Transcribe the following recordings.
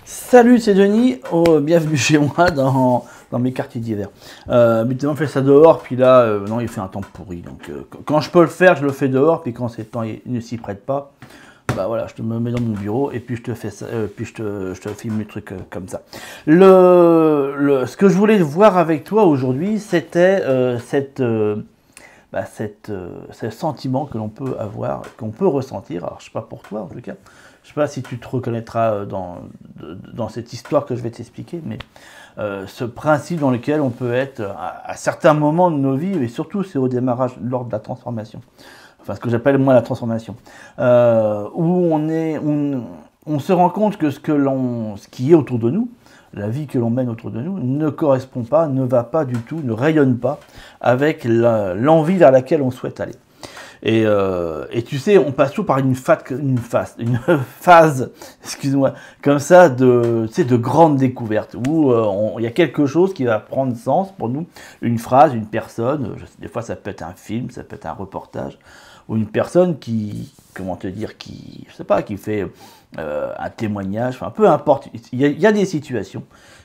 Salut, c'est Denis. Oh, bienvenue chez moi dans mes quartiers d'hiver. Habituellement, on fait ça dehors, puis là, non, il fait un temps pourri. Donc, quand je peux le faire, je le fais dehors, puis quand c'est temps, il ne s'y prête pas. Bah voilà, je te me mets dans mon bureau et puis je te fais ça, puis je te filme le truc comme ça. Ce que je voulais voir avec toi aujourd'hui, c'était ce sentiment que l'on peut avoir, qu'on peut ressentir. Alors, je sais pas pour toi en tout cas. Je sais pas si tu te reconnaîtras dans cette histoire que je vais t'expliquer, mais ce principe dans lequel on peut être à certains moments de nos vies, et surtout c'est au démarrage lors de la transformation. Enfin, ce que j'appelle moi la transformation, où on se rend compte que ce qui est autour de nous, la vie que l'on mène autour de nous, ne correspond pas, ne va pas du tout, ne rayonne pas avec l'envie vers laquelle on souhaite aller. Et tu sais, on passe toujours par une phase, excuse-moi, comme ça, de grande découverte, où il y a quelque chose qui va prendre sens pour nous, une phrase, une personne, des fois ça peut être un film, ça peut être un reportage, ou une personne qui, comment te dire, je sais pas, qui fait un témoignage, enfin peu importe, il y a des situations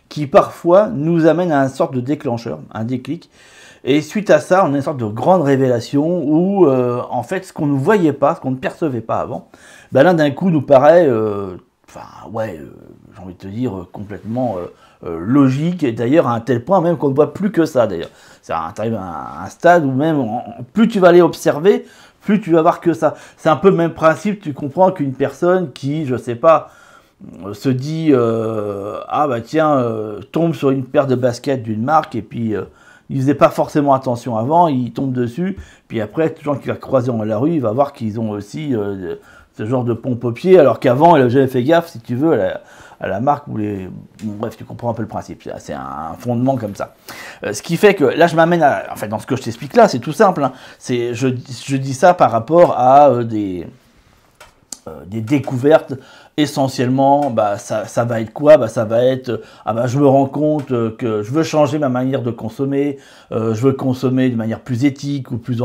qui parfois nous amènent à une sorte de déclencheur, un déclic. Et suite à ça, on a une sorte de grande révélation où, en fait, ce qu'on ne voyait pas, ce qu'on ne percevait pas avant, ben là, d'un coup, nous paraît, j'ai envie de te dire, complètement logique. Et d'ailleurs, à un tel point même qu'on ne voit plus que ça, d'ailleurs. Ça arrive à un stade où même, plus tu vas aller observer, plus tu vas voir que ça. C'est un peu le même principe, tu comprends, qu'une personne qui, je sais pas, se dit, ah bah tiens, tombe sur une paire de baskets d'une marque, et puis... il faisait pas forcément attention avant, il tombe dessus, puis après, tout le gens qui va croiser dans la rue, il va voir qu'ils ont aussi ce genre de pompe au pied, alors qu'avant, il n'avait jamais fait gaffe, si tu veux, à la marque ou les... Bon, bref, tu comprends un peu le principe, c'est un fondement comme ça. Ce qui fait que, là, je m'amène à... En fait, dans ce que je t'explique là, c'est tout simple, hein. Je dis ça par rapport à des découvertes. Essentiellement, bah, ça va être quoi? Bah, ça va être, ah bah, je me rends compte que je veux changer ma manière de consommer, je veux consommer de manière plus éthique ou plus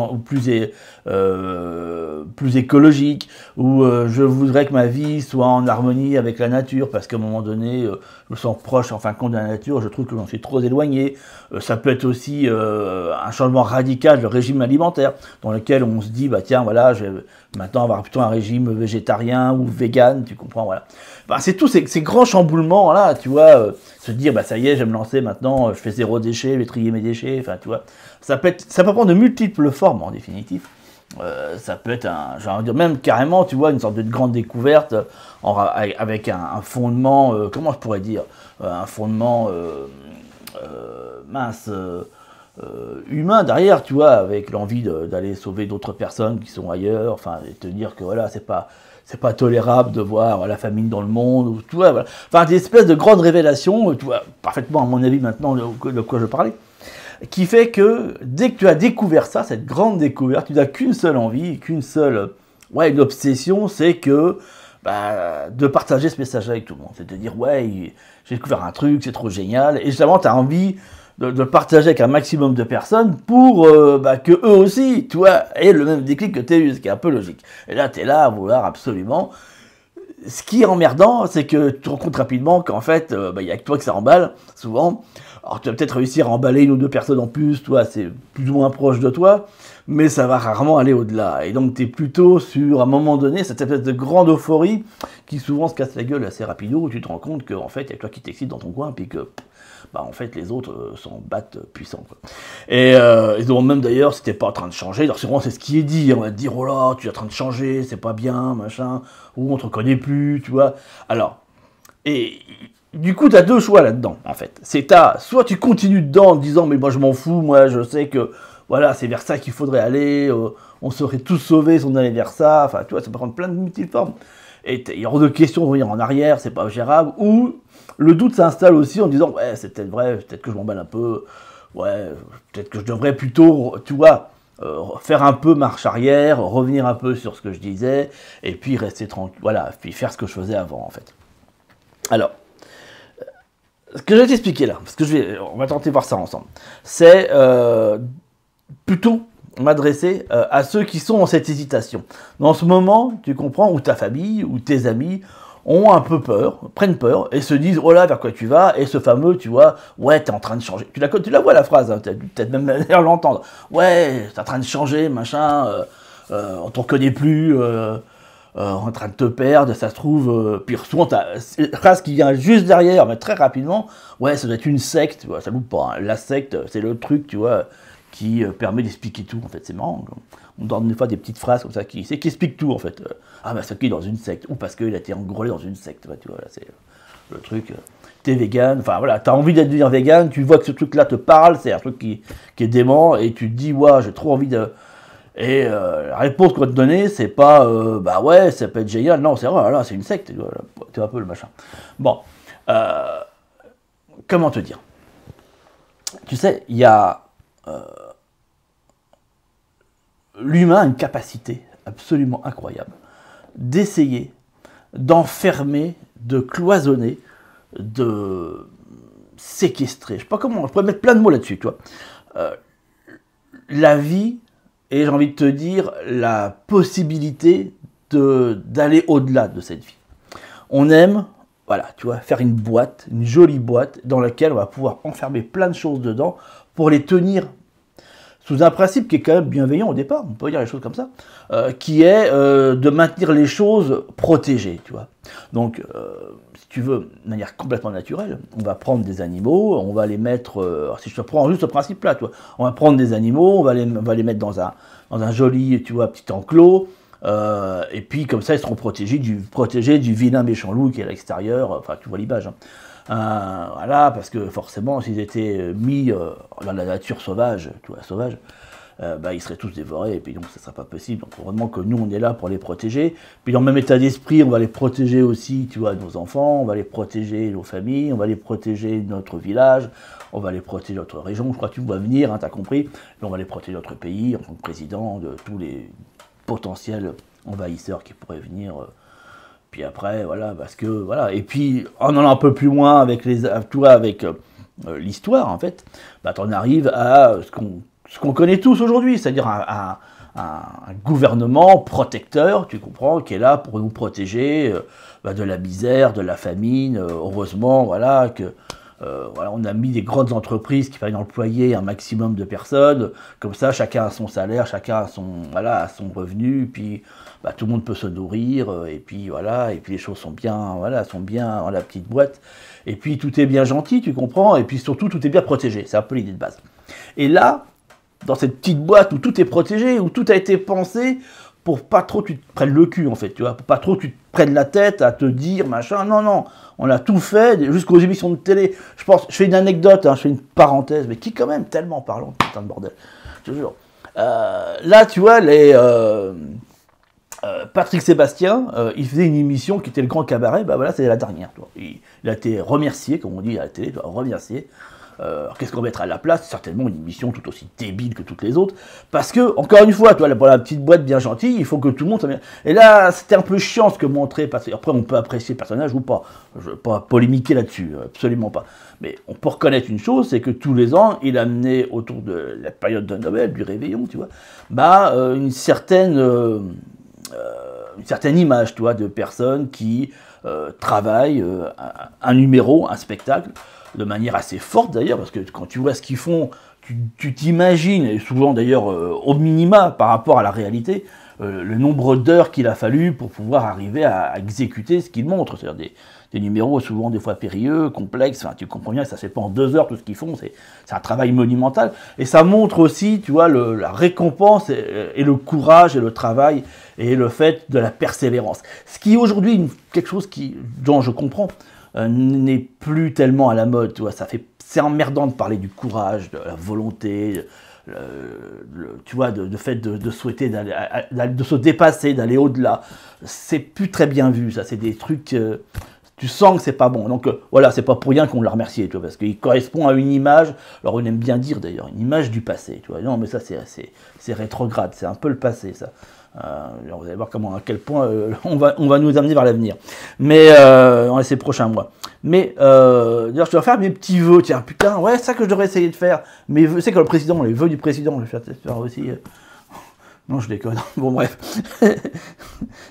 écologique, ou je voudrais que ma vie soit en harmonie avec la nature, parce qu'à un moment donné, je me sens proche, en fin de compte, de la nature, je trouve que j'en suis trop éloigné. Ça peut être aussi un changement radical de régime alimentaire, dans lequel on se dit, bah tiens, voilà, je vais maintenant avoir plutôt un régime végétarien ou vegan, tu comprends, voilà. Bah, c'est tous ces grands chamboulements là, tu vois, se dire, bah ça y est, je vais me lancer maintenant, je fais zéro déchet, je vais trier mes déchets, enfin, tu vois. Ça peut prendre de multiples formes, en définitive. Ça peut être, j'ai envie de dire, même carrément, tu vois, une sorte de grande découverte avec un fondement, comment je pourrais dire, un fondement humain derrière, tu vois, avec l'envie d'aller sauver d'autres personnes qui sont ailleurs, enfin, et te dire que voilà, c'est pas tolérable de voir la famine dans le monde, ou, tu vois, voilà. Enfin, des espèces de grandes révélations, tu vois, parfaitement à mon avis maintenant de quoi je parlais, qui fait que dès que tu as découvert ça, cette grande découverte, tu n'as qu'une seule envie, une obsession, c'est que de partager ce message avec tout le monde. C'est de dire, ouais, j'ai découvert un truc, c'est trop génial, et justement, tu as envie de le partager avec un maximum de personnes pour que eux aussi, tu vois, aient le même déclic que tu as eu, ce qui est un peu logique. Et là, tu es là à vouloir absolument. Ce qui est emmerdant, c'est que tu te rends compte rapidement qu'en fait, il n'y a que toi que ça emballe, souvent. Alors, tu vas peut-être réussir à emballer une ou deux personnes en plus, toi, c'est plus ou moins proche de toi, mais ça va rarement aller au-delà. Et donc, tu es plutôt sur, à un moment donné, cette espèce de grande euphorie qui souvent se casse la gueule assez rapidement, où tu te rends compte qu'en fait, il y a que toi qui t'excite dans ton coin, puis que, en fait, les autres s'en battent puissants, quoi. Et ils diront même d'ailleurs, si t'es pas en train de changer, alors c'est ce qui est dit, on va te dire, oh là, tu es en train de changer, c'est pas bien, machin, ou on te reconnaît plus, tu vois. Alors, et du coup, tu as deux choix là-dedans, en fait. Soit tu continues dedans en disant, mais moi je m'en fous, moi je sais que, voilà, c'est vers ça qu'il faudrait aller, on serait tous sauvés si on allait vers ça, enfin, tu vois, ça peut prendre plein de multiformes. Et il y a hors de question de revenir en arrière, c'est pas gérable, ou le doute s'installe aussi en disant, ouais, c'est peut-être vrai, peut-être que je m'emballe un peu, ouais, peut-être que je devrais plutôt, tu vois, faire un peu marche arrière, revenir un peu sur ce que je disais, et puis rester tranquille, voilà, puis faire ce que je faisais avant, en fait. Alors, ce que je vais t'expliquer là, parce que on va tenter de voir ça ensemble, c'est plutôt m'adresser à ceux qui sont en cette hésitation. Dans ce moment, tu comprends, où ta famille, ou tes amis ont un peu peur, prennent peur, et se disent, oh là, vers quoi tu vas, et ce fameux, tu vois, ouais, t'es en train de changer. Tu la vois la phrase, hein, peut-être même d'ailleurs l'entendre. Ouais, t'es en train de changer, machin, on t'en connaît plus, en train de te perdre, ça se trouve, puis souvent, t'as la phrase qui vient juste derrière, mais très rapidement, ouais, ça doit être une secte, tu vois, ça loupe pas, hein. La secte, c'est le truc, tu vois, qui permet d'expliquer tout, en fait, c'est marrant. On donne des fois des petites phrases comme ça qui expliquent tout, en fait. Ah, bah, c'est qui est dans une secte, ou parce qu'il a été engrôlé dans une secte, tu vois, là, c'est le truc. T'es vegan, enfin voilà, t'as envie d'être devenir vegan, tu vois que ce truc-là te parle, c'est un truc qui est dément, et tu te dis, ouais, j'ai trop envie de. Et la réponse qu'on va te donner, c'est pas, bah ouais, ça peut être génial, non, c'est vrai, là, c'est une secte, tu vois, un peu le machin. Bon, comment te dire? Tu sais, il y a. L'humain a une capacité absolument incroyable d'essayer d'enfermer, de cloisonner, de séquestrer. Je sais pas comment, je pourrais mettre plein de mots là-dessus, tu vois. La vie, et j'ai envie de te dire, la possibilité d'aller au-delà de cette vie. On aime, voilà, tu vois, faire une boîte, une jolie boîte, dans laquelle on va pouvoir enfermer plein de choses dedans pour les tenir sous un principe qui est quand même bienveillant au départ, on peut dire les choses comme ça, qui est de maintenir les choses protégées, tu vois. Donc, si tu veux, de manière complètement naturelle, on va prendre des animaux, on va les mettre, si je te prends juste ce principe-là, tu vois, on va prendre des animaux, on va les mettre dans un joli, tu vois, petit enclos, et puis comme ça, ils seront protégés du vilain méchant loup qui est à l'extérieur, enfin, tu vois l'image, hein. Voilà, parce que forcément, s'ils étaient mis dans la nature sauvage, tu vois, sauvage, bah, ils seraient tous dévorés, et puis donc ça ne serait pas possible. Donc heureusement que nous, on est là pour les protéger. Puis dans le même état d'esprit, on va les protéger aussi, tu vois, nos enfants, on va les protéger nos familles, on va les protéger notre village, on va les protéger notre région. Je crois que tu vas venir, hein, tu as compris. Et on va les protéger notre pays, en tant que président, de tous les potentiels envahisseurs qui pourraient venir. Puis après, voilà, parce que, voilà, et puis, en allant un peu plus loin avec l'histoire, en fait, bah, t'en arrives à ce qu'on connaît tous aujourd'hui, c'est-à-dire un gouvernement protecteur, tu comprends, qui est là pour nous protéger bah, de la misère, de la famine, heureusement, voilà, que... voilà, on a mis des grandes entreprises qui fallait employer un maximum de personnes, comme ça chacun a son salaire, chacun a son revenu, puis bah, tout le monde peut se nourrir, et puis voilà, et puis les choses sont bien, voilà, sont bien dans la petite boîte, et puis tout est bien gentil, tu comprends, et puis surtout tout est bien protégé, c'est un peu l'idée de base. Et là, dans cette petite boîte où tout est protégé, où tout a été pensé pour pas trop tu te prennes le cul, en fait, tu vois, pour pas trop tu te prennes la tête à te dire, machin, non, non, on a tout fait, jusqu'aux émissions de télé. Je fais une anecdote, hein, je fais une parenthèse, mais qui est quand même tellement parlant, putain de bordel, je te jure. Là, tu vois, Patrick Sébastien, il faisait une émission qui était le Grand Cabaret, bah voilà, c'est la dernière. Il a été remercié, comme on dit à la télé, remercié. Qu'est-ce qu'on mettra à la place? Certainement une émission tout aussi débile que toutes les autres, parce que, encore une fois, toi, pour la petite boîte bien gentille, il faut que tout le monde... Et là, c'était un peu chiant ce que montrait, parce que après on peut apprécier le personnage ou pas, je ne veux pas polémiquer là-dessus, absolument pas. Mais on peut reconnaître une chose, c'est que tous les ans, il amenait autour de la période de Noël, du réveillon, tu vois, bah, une certaine image, tu vois, de personnes qui travaillent un numéro, un spectacle, de manière assez forte d'ailleurs, parce que quand tu vois ce qu'ils font, tu t'imagines, et souvent d'ailleurs au minima par rapport à la réalité, le nombre d'heures qu'il a fallu pour pouvoir arriver à exécuter ce qu'ils montrent, c'est-à-dire des numéros souvent des fois périlleux, complexes, enfin, tu comprends bien que ça ne se fait pas en 2 heures tout ce qu'ils font, c'est un travail monumental, et ça montre aussi, tu vois, la récompense et le courage et le travail, et le fait de la persévérance. Ce qui est aujourd'hui quelque chose dont je comprends, n'est plus tellement à la mode, tu vois, c'est emmerdant de parler du courage, de la volonté, tu vois, de fait de souhaiter de se dépasser, d'aller au-delà. C'est plus très bien vu, ça, c'est des trucs, tu sens que c'est pas bon. Donc voilà, c'est pas pour rien qu'on l'a remercié, tu vois, parce qu'il correspond à une image, alors on aime bien dire d'ailleurs, une image du passé, tu vois. Non, mais ça c'est rétrograde, c'est un peu le passé, ça. Vous allez voir à quel point on va nous amener vers l'avenir, mais dans ces prochains mois. Mais d'ailleurs, je dois faire mes petits vœux. Tiens, putain, ouais, c'est ça que je devrais essayer de faire. Mes vœux, c'est que le président, les vœux du président, je vais faire aussi Non, je déconne. Bon, bref.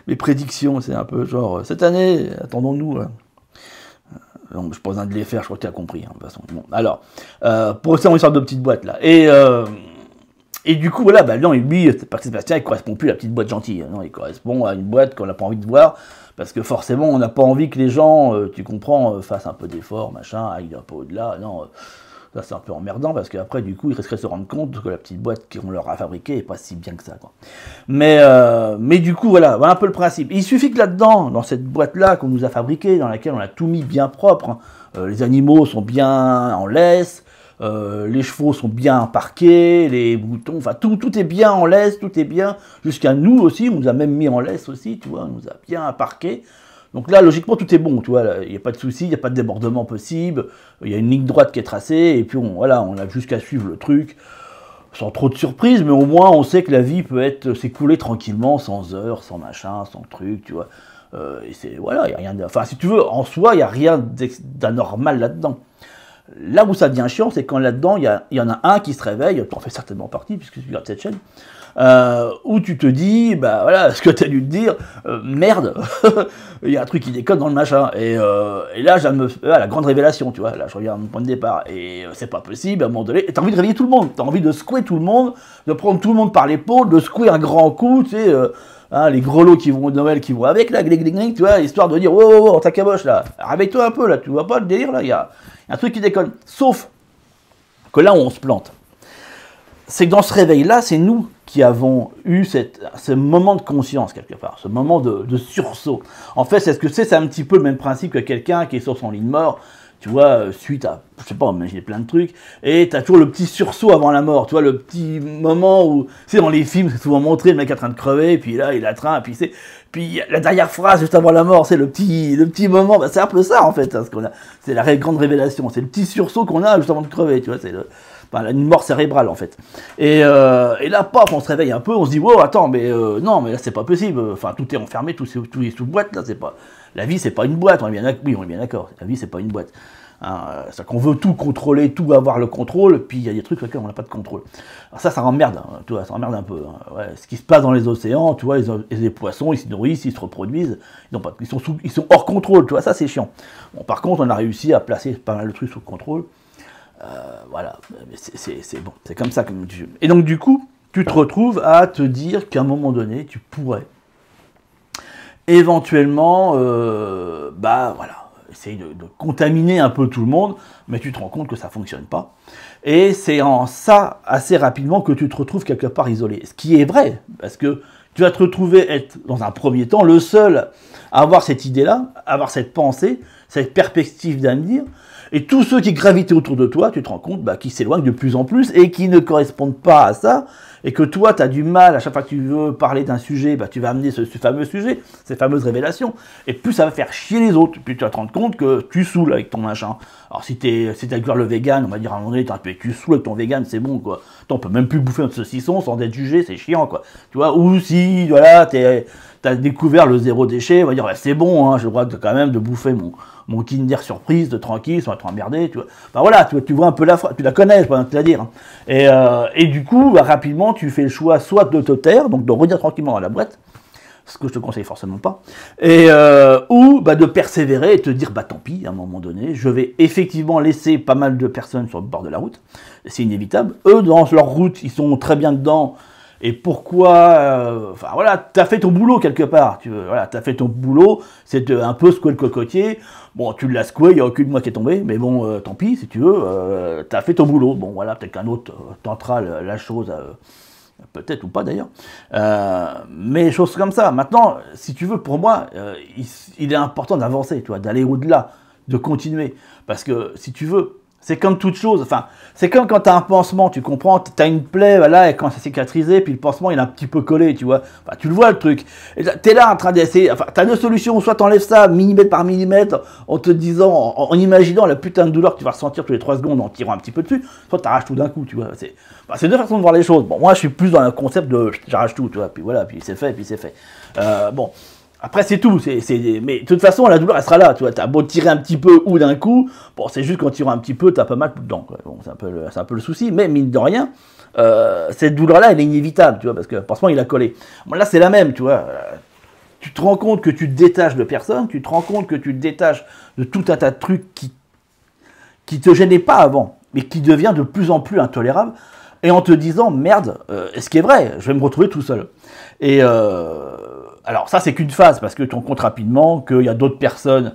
Mes prédictions, c'est un peu genre, cette année, attendons-nous. Donc, je besoin de les faire, je crois que tu as compris, hein, de toute façon. Bon, alors, pour ça, on sort de petite boîte, là. Et du coup, voilà, bah, non, lui, Sébastien, il ne correspond plus à la petite boîte gentille. Non, il correspond à une boîte qu'on n'a pas envie de voir, parce que forcément, on n'a pas envie que les gens, tu comprends, fassent un peu d'effort, machin, aillent un peu au-delà. Non, ça, c'est un peu emmerdant, parce qu'après, du coup, ils risqueraient de se rendre compte que la petite boîte qu'on leur a fabriquée n'est pas si bien que ça, quoi. Mais du coup, voilà un peu le principe. Il suffit que là-dedans, dans cette boîte-là qu'on nous a fabriquée, dans laquelle on a tout mis bien propre, hein, les animaux sont bien en laisse, les chevaux sont bien parqués, les boutons, enfin tout est bien en laisse, tout est bien, jusqu'à nous aussi, on nous a même mis en laisse aussi, tu vois, on nous a bien parqués. Donc là, logiquement, tout est bon, tu vois, il n'y a pas de souci, il n'y a pas de débordement possible, il y a une ligne droite qui est tracée, et puis on a juste qu'à suivre le truc, sans trop de surprises, mais au moins on sait que la vie peut s'écouler tranquillement, sans heurts, sans machin, sans truc, tu vois. Et c'est, voilà, il n'y a rien enfin, si tu veux, en soi, il n'y a rien d'anormal là-dedans. Là où ça devient chiant, c'est quand là-dedans, il y en a un qui se réveille, tu en fais certainement partie, puisque tu regardes cette chaîne, où tu te dis, bah voilà, ce que tu as dû te dire, merde, il y a un truc qui déconne dans le machin. Et là, la grande révélation, tu vois, là je reviens à mon point de départ, et c'est pas possible, à un moment donné, tu as envie de réveiller tout le monde, tu as envie de secouer tout le monde, de prendre tout le monde par l'épaule, de secouer un grand coup, tu sais, hein, les grelots qui vont au Noël qui vont avec, là, tu vois, histoire de dire, oh, ta caboche, là, réveille-toi un peu, là, tu vois pas le délire, là, il y a un truc qui déconne. Sauf que là où on se plante, c'est que dans ce réveil-là, c'est nous qui avons eu ce moment de conscience, quelque part, ce moment de sursaut. En fait, c'est un petit peu le même principe que quelqu'un qui est sur son lit de mort, tu vois, suite à, je sais pas, imaginer plein de trucs, et t'as toujours le petit sursaut avant la mort, tu vois, le petit moment où, tu sais, dans les films, c'est souvent montré, le mec est en train de crever, puis là, il attrape, puis la dernière phrase juste avant la mort, c'est le petit moment, bah, c'est un peu ça, en fait, hein, c'est la grande révélation, c'est le petit sursaut qu'on a juste avant de crever, tu vois, c'est une mort cérébrale, en fait. Et là, paf, on se réveille un peu, on se dit, wow, attends, mais non, mais là, c'est pas possible, enfin, tout est enfermé, tout est sous boîte, là, c'est pas... La vie, c'est pas une boîte, on est bien d'accord. La vie, c'est pas une boîte. Hein, c'est qu'on veut tout contrôler, tout avoir le contrôle, puis il y a des trucs sur lesquels on n'a pas de contrôle. Alors ça emmerde, hein, tu vois, ça emmerde un peu. Hein. Ouais, ce qui se passe dans les océans, tu vois, les poissons, ils se nourrissent, ils se reproduisent, ils sont hors contrôle, tu vois, ça c'est chiant. Bon, par contre, on a réussi à placer pas mal de trucs sous contrôle. Voilà, c'est bon, c'est comme ça. Et donc, du coup, tu te retrouves à te dire qu'à un moment donné, tu pourrais éventuellement, bah voilà, essayer de contaminer un peu tout le monde, mais tu te rends compte que ça fonctionne pas. Et c'est en ça, assez rapidement, que tu te retrouves quelque part isolé. Ce qui est vrai, parce que tu vas te retrouver être, dans un premier temps, le seul à avoir cette idée-là, à avoir cette pensée, cette perspective d'avenir, et tous ceux qui gravitaient autour de toi, tu te rends compte qu'ils s'éloignent de plus en plus et qui ne correspondent pas à ça, et que toi, tu as du mal, à chaque fois que tu veux parler d'un sujet, tu vas amener ce fameux sujet, ces fameuses révélations, et plus ça va faire chier les autres, puis tu vas te rendre compte que tu saoules avec ton machin. Alors si t'as découvert le vegan, on va dire à un moment donné, tu saoules avec ton vegan, c'est bon, quoi. On peut même plus bouffer notre saucisson sans être jugé, c'est chiant, quoi. Tu vois, ou si, voilà, t'as découvert le zéro déchet, on va dire, c'est bon, hein, j'ai le droit quand même de bouffer mon Kinder Surprise de tranquille, sans être emmerdé, tu vois. Enfin voilà, tu vois un peu tu la connais, je peux pas te la dire. Hein. Et du coup, rapidement, tu fais le choix soit de te taire, donc de redire tranquillement à la boîte, ce que je te conseille forcément pas, ou de persévérer et te dire, tant pis, à un moment donné, je vais effectivement laisser pas mal de personnes sur le bord de la route, c'est inévitable. Eux, dans leur route, ils sont très bien dedans. Et pourquoi, enfin voilà, t'as fait ton boulot quelque part, t'as fait ton boulot, c'est un peu secouer le cocotier, bon, tu l'as secoué, il n'y a aucune moi qui est tombée, mais bon, tant pis, si tu veux, t'as fait ton boulot, bon voilà, peut-être qu'un autre tentera la chose, peut-être ou pas d'ailleurs, mais choses comme ça. Maintenant, si tu veux, pour moi, il est important d'avancer, tu vois, d'aller au-delà, de continuer, parce que, si tu veux, c'est comme toute chose, enfin, c'est comme quand tu as un pansement, tu comprends, tu as une plaie, voilà, et quand c'est cicatrisé, puis le pansement, il est un petit peu collé, tu vois, enfin, tu le vois le truc, tu es là en train d'essayer, enfin, tu as deux solutions, soit tu enlèves ça millimètre par millimètre, en te disant, en imaginant la putain de douleur que tu vas ressentir tous les 3 secondes en tirant un petit peu dessus, soit tu arraches tout d'un coup, tu vois, c'est deux façons de voir les choses. Bon, moi, je suis plus dans le concept de j'arrache tout, tu vois, puis voilà, puis c'est fait, bon. Après, c'est tout. Mais de toute façon, la douleur, elle sera là. Tu vois, t'as beau tirer un petit peu ou d'un coup. Bon, c'est juste qu'en tirant un petit peu, t'as pas mal dedans. Quoi. Bon, c'est un peu le souci. Mais mine de rien, cette douleur-là, elle est inévitable. Tu vois, parce que le pansement, il a collé. Bon, là, c'est la même. Tu vois. Tu te rends compte que tu te détaches de personne. Tu te rends compte que tu te détaches de tout un tas de trucs qui te gênaient pas avant, mais qui devient de plus en plus intolérable. Et en te disant, merde, ce qui est vrai, je vais me retrouver tout seul. Et alors ça, c'est qu'une phase, parce que tu te rends compte rapidement qu'il y a d'autres personnes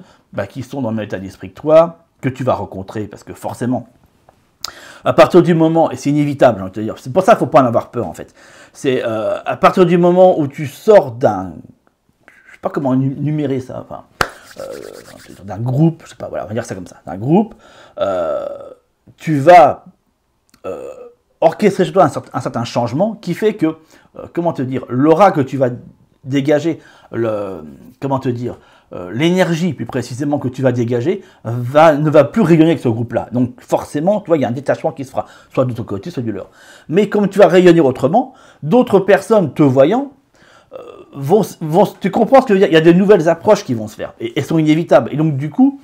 qui sont dans le même état d'esprit que toi, que tu vas rencontrer, parce que forcément, à partir du moment, et c'est inévitable, j'ai envie de te dire, c'est pour ça qu'il ne faut pas en avoir peur en fait, c'est à partir du moment où tu sors d'un, je ne sais pas comment numérer ça, enfin, d'un groupe, je sais pas, voilà, on va dire ça comme ça, d'un groupe, tu vas orchestrer chez toi un certain changement qui fait que, comment te dire, l'aura que tu vas dégager, l'énergie plus précisément que tu vas dégager, ne va plus rayonner avec ce groupe-là. Donc forcément, tu vois, il y a un détachement qui se fera, soit de ton côté, soit du leur. Mais comme tu vas rayonner autrement, d'autres personnes te voyant, tu comprends ce que je veux dire, il y a de nouvelles approches qui vont se faire, et elles sont inévitables. Et donc du coup,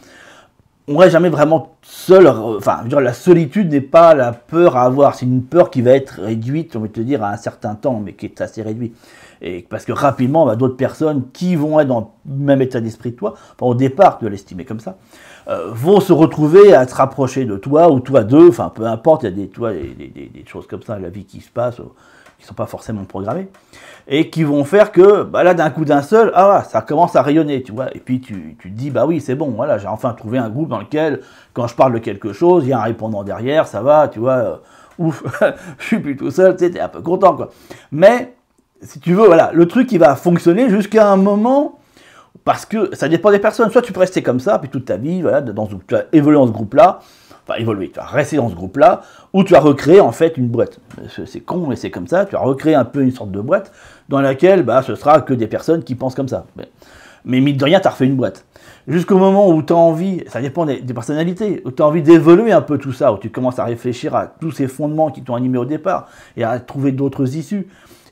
on ne reste jamais vraiment seul, enfin, je veux dire, la solitude n'est pas la peur à avoir, c'est une peur qui va être réduite, on va te dire, à un certain temps, mais qui est assez réduite. Et parce que rapidement, d'autres personnes qui vont être dans le même état d'esprit que toi, enfin, au départ, tu dois l'estimer comme ça, vont se retrouver à se rapprocher de toi, ou toi d'eux, enfin, peu importe, il y a des choses comme ça, la vie qui se passe, qui ne sont pas forcément programmées, et qui vont faire que, là, d'un coup d'un seul, ça commence à rayonner, tu vois, et puis tu te dis, oui, c'est bon, voilà, j'ai enfin trouvé un groupe dans lequel, quand je parle de quelque chose, il y a un répondant derrière, ça va, tu vois, ouf, je suis plus tout seul, tu sais, t'es un peu content, quoi. Mais, si tu veux, voilà, le truc, il va fonctionner jusqu'à un moment, parce que ça dépend des personnes, soit tu peux rester comme ça, puis toute ta vie, voilà, tu vas évoluer dans ce groupe-là, tu vas rester dans ce groupe-là, ou tu vas recréer en fait une boîte. C'est con, mais c'est comme ça, tu vas recréer un peu une sorte de boîte, dans laquelle ce sera que des personnes qui pensent comme ça. Mais mine de rien, tu as refait une boîte. Jusqu'au moment où tu as envie, ça dépend des personnalités, où tu as envie d'évoluer un peu tout ça, où tu commences à réfléchir à tous ces fondements qui t'ont animé au départ, et à trouver d'autres issues.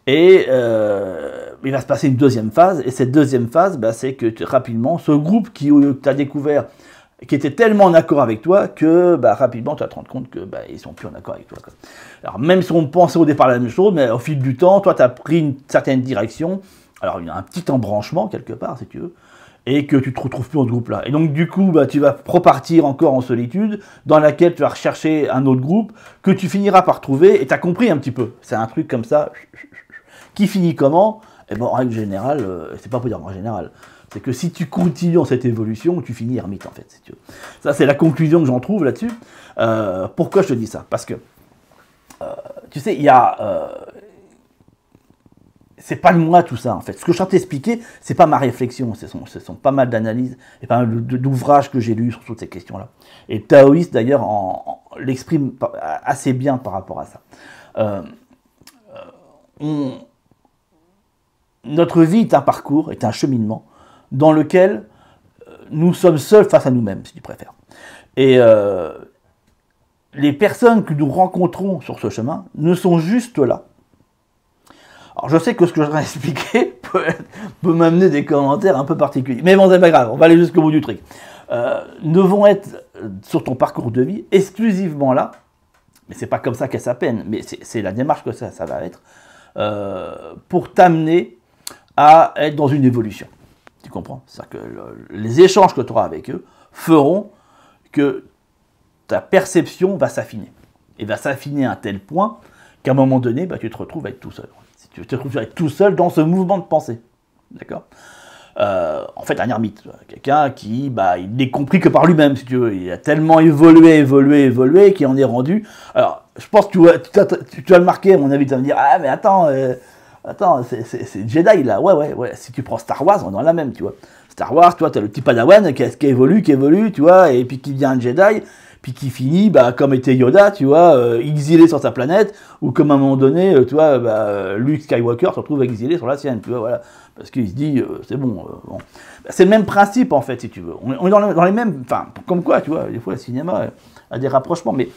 Et il va se passer une deuxième phase, et cette deuxième phase, c'est que rapidement, ce groupe que tu as découvert, qui était tellement en accord avec toi que rapidement tu vas te rendre compte que ils sont plus en accord avec toi, quoi. Alors même si on pensait au départ la même chose, mais au fil du temps, toi tu as pris une certaine direction, alors il y a un petit embranchement quelque part si tu veux, et que tu te retrouves plus dans ce groupe-là. Et donc du coup, tu vas repartir encore en solitude, dans laquelle tu vas rechercher un autre groupe, que tu finiras par trouver, et tu as compris un petit peu. C'est un truc comme ça, qui finit comment? Et en règle générale, c'est pas pour dire en général, c'est que si tu continues dans cette évolution, tu finis ermite en fait, si tu veux. Ça, c'est la conclusion que j'en trouve là-dessus. Pourquoi je te dis ça? Parce que, tu sais, il y a... c'est pas le moi tout ça en fait. Ce que je suis en train de t'expliquer, c'est pas ma réflexion, ce sont pas mal d'analyses et pas mal d'ouvrages que j'ai lus sur toutes ces questions-là. Et Taoïste d'ailleurs l'exprime assez bien par rapport à ça. Notre vie est un parcours, est un cheminement dans lequel nous sommes seuls face à nous-mêmes, si tu préfères. Et les personnes que nous rencontrons sur ce chemin ne sont juste là. Alors je sais que ce que je vais expliquer peut m'amener des commentaires un peu particuliers, mais bon, c'est pas grave, on va aller jusqu'au bout du truc. Ne vont être sur ton parcours de vie exclusivement là, mais c'est pas comme ça qu'elle s'appelle, mais c'est la démarche que ça va être, pour t'amener à être dans une évolution. Tu comprends? C'est-à-dire que les échanges que tu auras avec eux feront que ta perception va s'affiner. Et va s'affiner à un tel point qu'à un moment donné, tu te retrouves à être tout seul. Si tu te retrouves à être tout seul dans ce mouvement de pensée. D'accord? En fait, un ermite, quelqu'un qui, il n'est compris que par lui-même, si tu veux. Il a tellement évolué, qu'il en est rendu. Alors, je pense que tu vas le marquer, à mon avis, tu vas me dire, ah, mais attends, c'est Jedi, là. Ouais. Si tu prends Star Wars, on est dans la même, tu vois. Star Wars, tu vois, t'as le petit Padawan qui évolue, tu vois, et puis qui devient un Jedi. puis qui finit, comme était Yoda, tu vois, exilé sur sa planète, ou comme à un moment donné, tu vois, Luke Skywalker se retrouve exilé sur la sienne, tu vois, voilà, parce qu'il se dit, c'est bon, bon. C'est le même principe, en fait, si tu veux. On est dans les mêmes, enfin, comme quoi, tu vois, des fois, le cinéma a des rapprochements, mais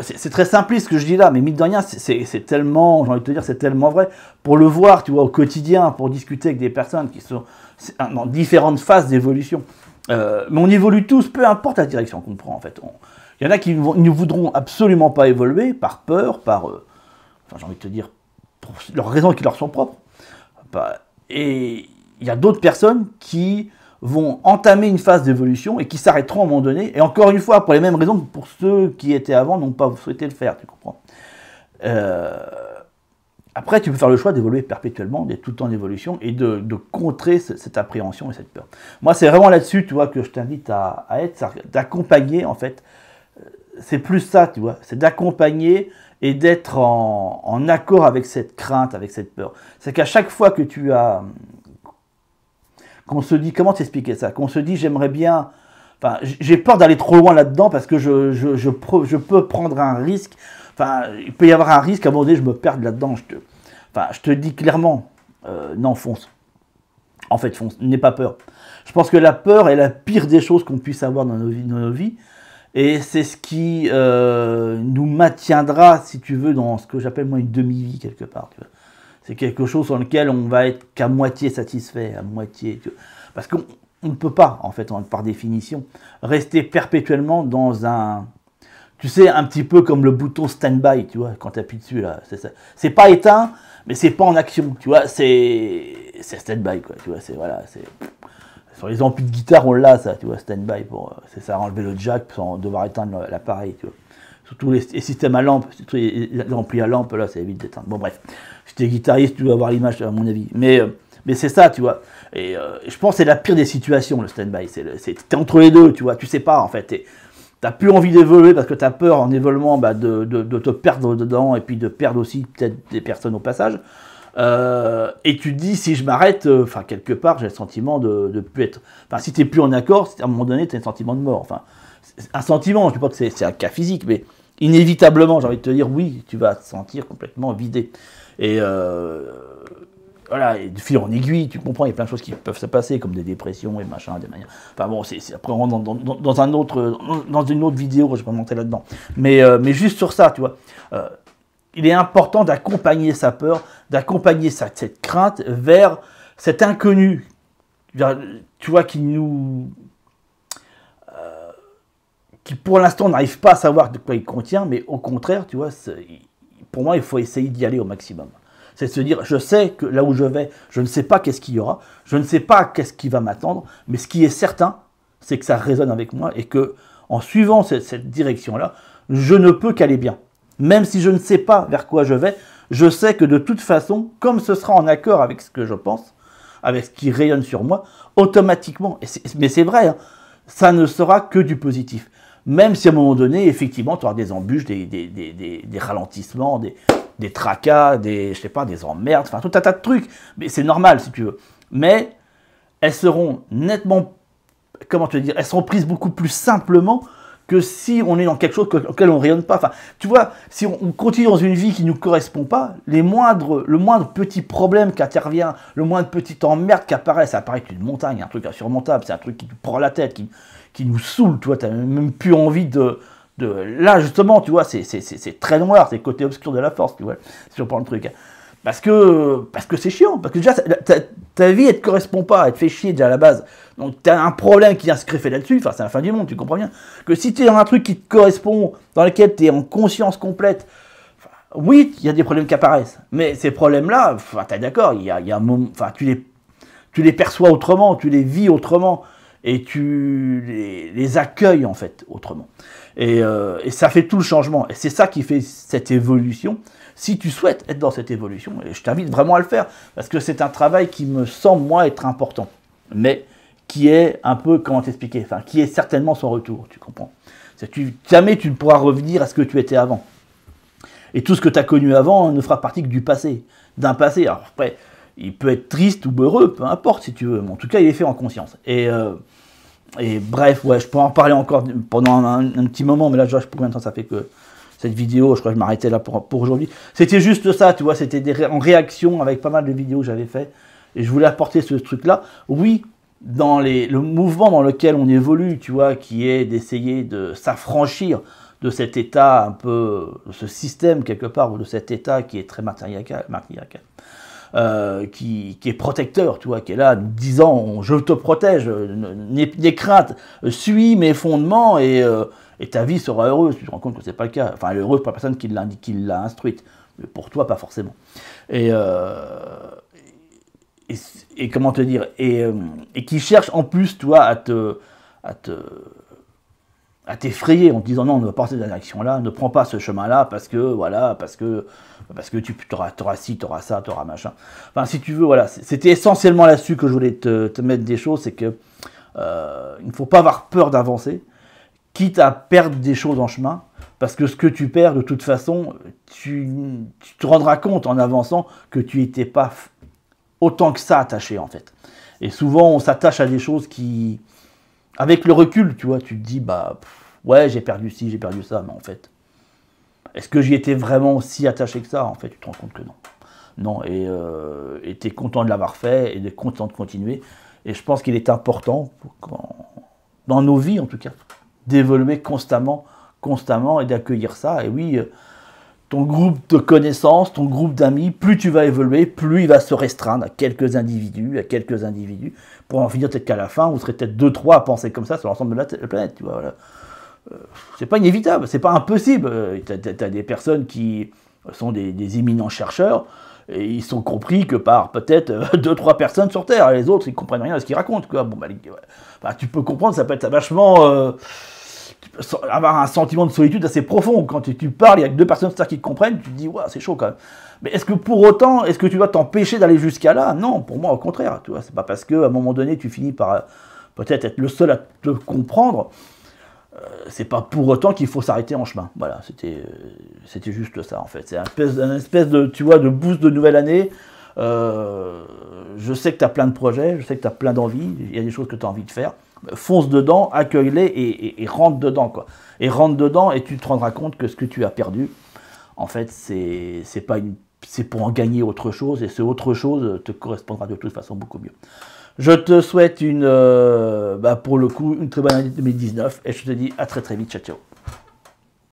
c'est très simpliste ce que je dis là, mais mine de rien, c'est tellement, j'ai envie de te dire, c'est tellement vrai, pour le voir, tu vois, au quotidien, pour discuter avec des personnes qui sont dans différentes phases d'évolution. Mais on évolue tous, peu importe la direction qu'on prend, en fait. Il y en a qui ne voudront absolument pas évoluer par peur, enfin, j'ai envie de te dire, pour leurs raisons qui leur sont propres. Et il y a d'autres personnes qui vont entamer une phase d'évolution et qui s'arrêteront à un moment donné, et encore une fois, pour les mêmes raisons que pour ceux qui étaient avant n'ont pas souhaité le faire, tu comprends. Après, tu peux faire le choix d'évoluer perpétuellement, d'être tout le temps en évolution, et de contrer cette appréhension et cette peur. Moi, c'est vraiment là-dessus, tu vois, que je t'invite à être, d'accompagner, en fait. C'est plus ça, tu vois, c'est d'accompagner et d'être en accord avec cette crainte, avec cette peur. C'est qu'à chaque fois que tu as... Qu'on se dit, comment t'expliquer ça? Qu'on se dit, j'aimerais bien... Enfin, j'ai peur d'aller trop loin là-dedans parce que je peux prendre un risque. Enfin, il peut y avoir un risque, à un moment donné, je me perde là-dedans. Je te dis clairement, non, fonce. En fait, fonce, n'aie pas peur. Je pense que la peur est la pire des choses qu'on puisse avoir dans nos vies. Et c'est ce qui nous maintiendra, si tu veux, dans ce que j'appelle moi une demi-vie quelque part. Tu vois. C'est quelque chose sur lequel on va être qu'à moitié satisfait, à moitié. Tu vois. Parce qu'on ne peut pas, en fait, par définition, rester perpétuellement dans un... Tu sais, un petit peu comme le bouton stand-by, tu vois, quand tu appuies dessus, là. C'est pas éteint, mais c'est pas en action, tu vois, c'est stand-by, quoi, tu vois, voilà, c'est... Sur les amplis de guitare, on l'a, ça, tu vois, stand-by, c'est ça, enlever le jack sans devoir éteindre l'appareil, tu vois. Surtout les systèmes à lampe, surtout les amplis à lampe, là, ça évite d'éteindre. Bon, bref, si tu es guitariste, tu dois avoir l'image, à mon avis. Mais c'est ça, tu vois. Et je pense que c'est la pire des situations, le stand-by. T'es entre les deux, tu vois, tu sais pas, en fait. T'as plus envie d'évoluer parce que t'as peur en évoluant de te perdre dedans et puis de perdre aussi peut-être des personnes au passage. Et tu te dis, si je m'arrête, enfin, quelque part, j'ai le sentiment de plus être... Enfin, si t'es plus en accord, à un moment donné, t'as un sentiment de mort. Enfin, un sentiment, je ne dis pas que c'est un cas physique, mais inévitablement, j'ai envie de te dire, oui, tu vas te sentir complètement vidé. Et voilà, et de fil en aiguille, tu comprends, il y a plein de choses qui peuvent se passer, comme des dépressions et machin, des manières... Enfin bon, après on rentre dans une autre vidéo, je ne vais pas monter là-dedans. Mais juste sur ça, tu vois, il est important d'accompagner sa peur, d'accompagner cette crainte vers cet inconnu, tu vois, qui pour l'instant n'arrive pas à savoir de quoi il contient, mais au contraire, tu vois, pour moi, il faut essayer d'y aller au maximum. C'est de se dire, je sais que là où je vais, je ne sais pas qu'est-ce qu'il y aura, je ne sais pas qu'est-ce qui va m'attendre, mais ce qui est certain, c'est que ça résonne avec moi et que en suivant cette direction-là, je ne peux qu'aller bien. Même si je ne sais pas vers quoi je vais, je sais que de toute façon, comme ce sera en accord avec ce que je pense, avec ce qui rayonne sur moi, automatiquement, mais c'est vrai, hein, ça ne sera que du positif. Même si à un moment donné, effectivement, tu auras des embûches, des ralentissements, des tracas, je sais pas, des emmerdes, enfin tout un tas de trucs. Mais c'est normal, si tu veux. Mais elles seront nettement, comment te dire, elles seront prises beaucoup plus simplement que si on est dans quelque chose auquel on ne rayonne pas. Enfin, tu vois, si on continue dans une vie qui ne nous correspond pas, le moindre petit problème qui intervient, le moindre petit emmerde qui apparaît, ça apparaît qu'une montagne, un truc insurmontable, c'est un truc qui nous prend la tête, qui nous saoule, tu vois, tu n'as même plus envie Là, justement, tu vois, c'est très noir, c'est le côté obscur de la force, tu vois, si on prend le truc. Parce que c'est chiant, parce que déjà, ta vie, elle ne te correspond pas, elle te fait chier déjà à la base. Donc, tu as un problème qui vient se greffer là-dessus, enfin, c'est la fin du monde, tu comprends bien. Que si tu es dans un truc qui te correspond, dans lequel tu es en conscience complète, oui, il y a des problèmes qui apparaissent, mais ces problèmes-là, tu es d'accord, il y a un moment, enfin, tu les perçois autrement, tu les vis autrement, et tu les accueilles, en fait, autrement. Et ça fait tout le changement. Et c'est ça qui fait cette évolution. Si tu souhaites être dans cette évolution, et je t'invite vraiment à le faire, parce que c'est un travail qui me semble, moi, être important. Mais qui est un peu, comment t'expliquer, enfin, qui est certainement sans retour, tu comprends. Jamais tu ne pourras revenir à ce que tu étais avant. Et tout ce que tu as connu avant ne fera partie que du passé, d'un passé. Alors après, il peut être triste ou heureux, peu importe si tu veux, mais en tout cas, il est fait en conscience. Et Et bref, ouais, je peux en parler encore pendant un petit moment, mais là, je sais pas combien de temps ça fait que cette vidéo, je crois que je m'arrêtais là pour aujourd'hui. C'était juste ça, tu vois, c'était en réaction avec pas mal de vidéos que j'avais fait, et je voulais apporter ce truc-là. Oui, dans le mouvement dans lequel on évolue, tu vois, qui est d'essayer de s'affranchir de cet état un peu, de ce système quelque part, ou de cet état qui est très matriarcal, qui est protecteur, tu vois, qui est là, disant je te protège, n'aie crainte, suis mes fondements et ta vie sera heureuse. Tu te rends compte que c'est pas le cas. Enfin, elle est heureuse pour la personne qui l'a instruite, mais pour toi, pas forcément. Et comment te dire, et qui cherche en plus, toi, à t'effrayer en te disant non, ne va pas cette direction-là, ne prends pas ce chemin-là parce que voilà, parce que tu auras ci, tu auras ça, tu auras machin. Enfin, si tu veux, voilà, c'était essentiellement là-dessus que je voulais te mettre des choses, c'est que il ne faut pas avoir peur d'avancer, quitte à perdre des choses en chemin, parce que ce que tu perds, de toute façon, tu te rendras compte en avançant que tu n'étais pas autant que ça attaché, en fait. Et souvent, on s'attache à des choses qui... Avec le recul, tu vois, tu te dis, bah, ouais, j'ai perdu ci, j'ai perdu ça, mais en fait, est-ce que j'y étais vraiment si attaché que ça? En fait, tu te rends compte que non. Non, et tu es content de l'avoir fait, et de content de continuer. Et je pense qu'il est important, dans nos vies en tout cas, d'évoluer constamment, et d'accueillir ça. Et oui, ton groupe de connaissances, ton groupe d'amis, plus tu vas évoluer, plus il va se restreindre à quelques individus, pour en finir peut-être qu'à la fin, vous serez peut-être 2-3 à penser comme ça sur l'ensemble de la planète, tu vois, voilà. C'est pas inévitable, c'est pas impossible. T'as des personnes qui sont des éminents chercheurs, et ils sont compris que par peut-être 2-3 personnes sur Terre, les autres ils comprennent rien à ce qu'ils racontent, quoi. Bon, bah, enfin, tu peux comprendre, ça peut être vachement... avoir un sentiment de solitude assez profond. Quand tu parles, il y a que 2 personnes sur Terre qui te comprennent, tu te dis, ouais, c'est chaud quand même. Mais est-ce que pour autant, est-ce que tu dois t'empêcher d'aller jusqu'à là? Non, pour moi, au contraire. Tu vois, c'est pas parce qu'à un moment donné, tu finis par peut-être être le seul à te comprendre, c'est pas pour autant qu'il faut s'arrêter en chemin. Voilà, c'était juste ça, en fait. C'est une espèce de, tu vois, de boost de nouvelle année. Je sais que tu as plein de projets, je sais que tu as plein d'envies, il y a des choses que tu as envie de faire. Fonce dedans, accueille-les et rentre dedans, quoi. Et rentre dedans et tu te rendras compte que ce que tu as perdu, en fait, c'est pour en gagner autre chose, et ce autre chose te correspondra de toute façon beaucoup mieux. Je te souhaite pour le coup, une très bonne année 2019, et je te dis à très très vite, ciao ciao.